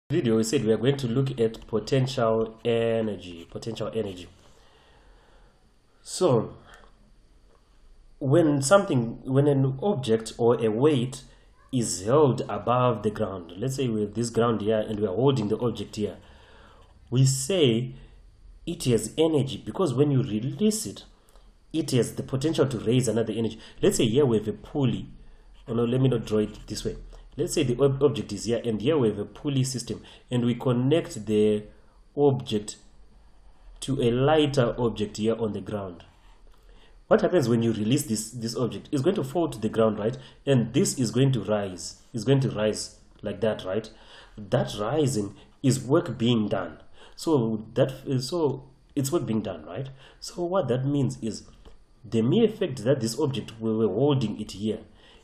Video we said we are going to look at potential energy. So when an object or a weight is held above the ground, let's say we have this ground here and we are holding the object here, we say it has energy because when you release it, it has the potential to raise another energy. Let's say here we have a pulley. Oh no, let me not draw it this way. Let's say the object is here, and here we have a pulley system, and we connect the object to a lighter object here on the ground. What happens when you release this object? It's going to fall to the ground, right? And this is going to rise. It's going to rise like that, right? That rising is work being done. So it's work being done, right? So what that means is the mere fact that this object, we were holding it here,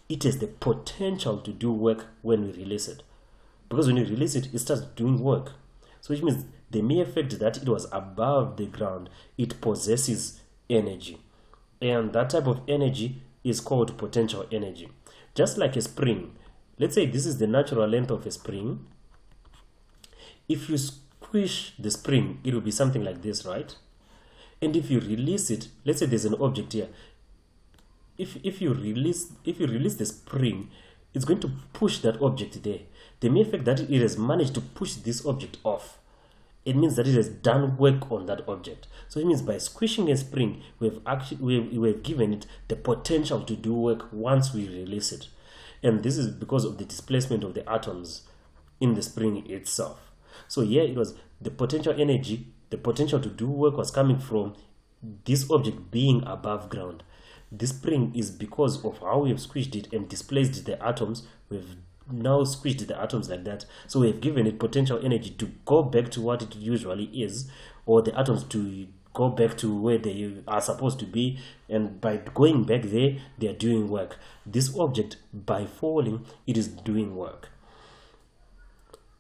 it has the potential to do work when we release it. Because when you release it, it starts doing work. So which means the mere fact that it was above the ground, it possesses energy. And that type of energy is called potential energy. Just like a spring. Let's say this is the natural length of a spring. If you squish the spring, it will be something like this, right? And if you release it, let's say there's an object here. If you release the spring, it's going to push that object there. The mere fact that it has managed to push this object off, it means that it has done work on that object. So it means by squishing a spring, we've given it the potential to do work once we release it. And this is because of the displacement of the atoms in the spring itself. So here it was the potential energy, the potential to do work was coming from this object being above ground. This spring is because of how we have squished it and displaced the atoms. We've now squished the atoms like that. So we have given it potential energy to go back to what it usually is, or the atoms to go back to where they are supposed to be. And by going back there, they are doing work. This object, by falling, it is doing work.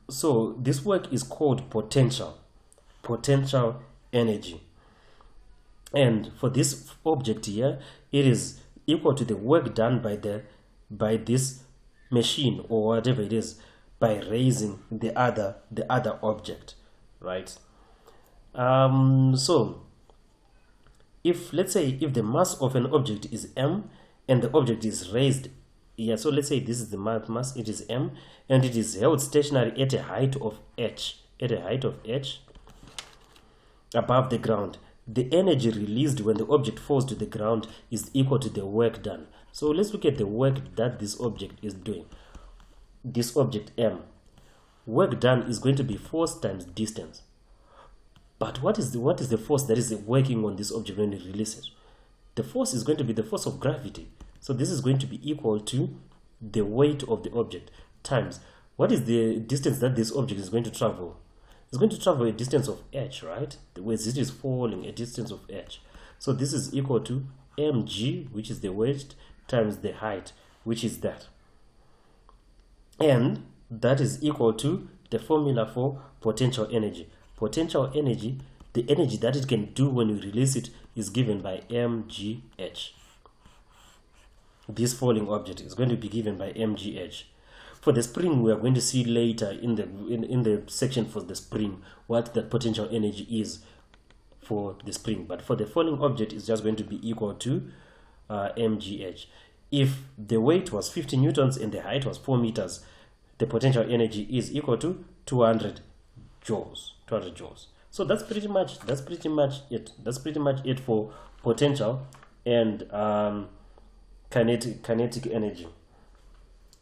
So this work is called potential energy. And for this object here, it is equal to the work done by this machine or whatever it is by raising the other object, right? So if let's say if the mass of an object is m and the object is raised here, so let's say this is the mass, it is m, and it is held stationary at a height of h, above the ground. The energy released when the object falls to the ground is equal to the work done. So let's look at the work that this object is doing. This object M. Work done is going to be force times distance. But what is the force that is working on this object when you release it? The force is going to be the force of gravity. So this is going to be equal to the weight of the object times what is the distance that this object is going to travel. It's going to travel a distance of h, right? The way it is falling, a distance of h. So this is equal to mg, which is the weight, times the height, which is that. And that is equal to the formula for potential energy. Potential energy, the energy that it can do when you release it, is given by mgh. This falling object is going to be given by mgh. For the spring, we are going to see later in the section for the spring what the potential energy is for the spring. But for the falling object, it's just going to be equal to mgh. If the weight was 50 newtons and the height was 4 meters, the potential energy is equal to 200 joules. So that's pretty much it. That's pretty much it for potential and kinetic energy.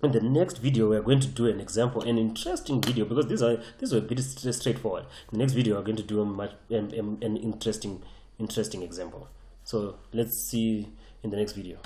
In the next video, we are going to do an example, an interesting video, because these are a bit straightforward. The next video, we are going to do an interesting example. So let's see in the next video.